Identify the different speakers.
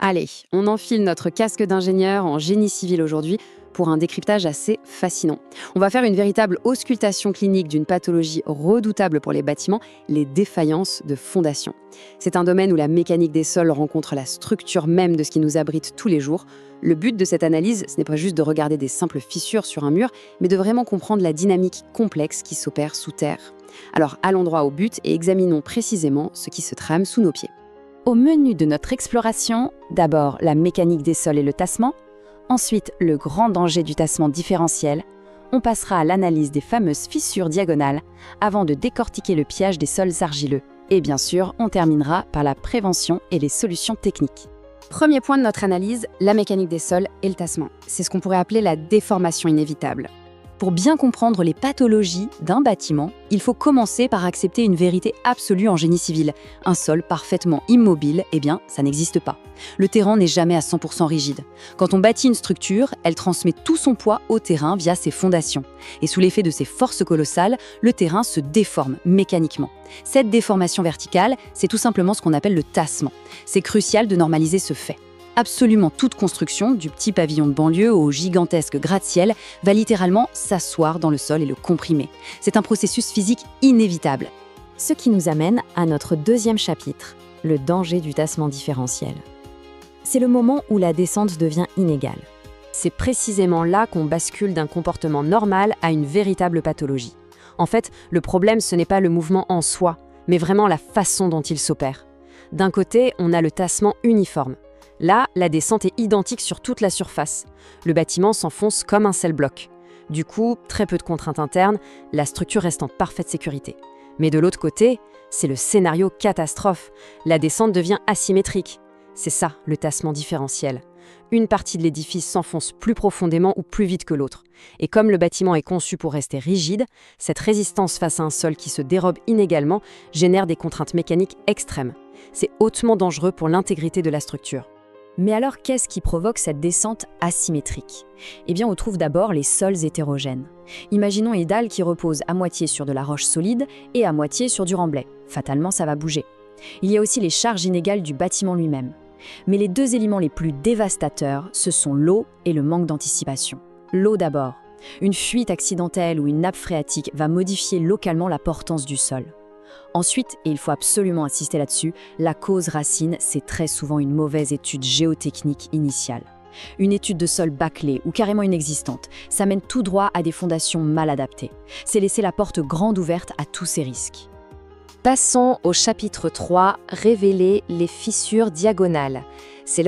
Speaker 1: Allez, on enfile notre casque d'ingénieur en génie civil aujourd'hui pour un décryptage assez fascinant. On va faire une véritable auscultation clinique d'une pathologie redoutable pour les bâtiments, les défaillances de fondation. C'est un domaine où la mécanique des sols rencontre la structure même de ce qui nous abrite tous les jours. Le but de cette analyse, ce n'est pas juste de regarder des simples fissures sur un mur, mais de vraiment comprendre la dynamique complexe qui s'opère sous terre. Alors allons droit au but et examinons précisément ce qui se trame sous nos pieds.
Speaker 2: Au menu de notre exploration, d'abord la mécanique des sols et le tassement, ensuite le grand danger du tassement différentiel, on passera à l'analyse des fameuses fissures diagonales avant de décortiquer le piège des sols argileux. Et bien sûr, on terminera par la prévention et les solutions techniques.
Speaker 1: Premier point de notre analyse, la mécanique des sols et le tassement. C'est ce qu'on pourrait appeler la déformation inévitable.
Speaker 2: Pour bien comprendre les pathologies d'un bâtiment, il faut commencer par accepter une vérité absolue en génie civil. Un sol parfaitement immobile, eh bien, ça n'existe pas. Le terrain n'est jamais à 100% rigide. Quand on bâtit une structure, elle transmet tout son poids au terrain via ses fondations. Et sous l'effet de ces forces colossales, le terrain se déforme mécaniquement. Cette déformation verticale, c'est tout simplement ce qu'on appelle le tassement. C'est crucial de normaliser ce fait. Absolument toute construction, du petit pavillon de banlieue au gigantesque gratte-ciel, va littéralement s'asseoir dans le sol et le comprimer. C'est un processus physique inévitable.
Speaker 3: Ce qui nous amène à notre deuxième chapitre, le danger du tassement différentiel. C'est le moment où la descente devient inégale. C'est précisément là qu'on bascule d'un comportement normal à une véritable pathologie. En fait, le problème, ce n'est pas le mouvement en soi, mais vraiment la façon dont il s'opère. D'un côté, on a le tassement uniforme. Là, la descente est identique sur toute la surface. Le bâtiment s'enfonce comme un seul bloc. Du coup, très peu de contraintes internes, la structure reste en parfaite sécurité. Mais de l'autre côté, c'est le scénario catastrophe. La descente devient asymétrique. C'est ça, le tassement différentiel. Une partie de l'édifice s'enfonce plus profondément ou plus vite que l'autre. Et comme le bâtiment est conçu pour rester rigide, cette résistance face à un sol qui se dérobe inégalement génère des contraintes mécaniques extrêmes. C'est hautement dangereux pour l'intégrité de la structure. Mais alors, qu'est-ce qui provoque cette descente asymétrique? Eh bien, on trouve d'abord les sols hétérogènes. Imaginons une dalle qui repose à moitié sur de la roche solide et à moitié sur du remblai. Fatalement, ça va bouger. Il y a aussi les charges inégales du bâtiment lui-même. Mais les deux éléments les plus dévastateurs, ce sont l'eau et le manque d'anticipation. L'eau d'abord. Une fuite accidentelle ou une nappe phréatique va modifier localement la portance du sol. Ensuite, et il faut absolument insister là-dessus, la cause racine, c'est très souvent une mauvaise étude géotechnique initiale. Une étude de sol bâclée ou carrément inexistante, ça mène tout droit à des fondations mal adaptées. C'est laisser la porte grande ouverte à tous ces risques.
Speaker 4: Passons au chapitre 3, révéler les fissures diagonales. C'est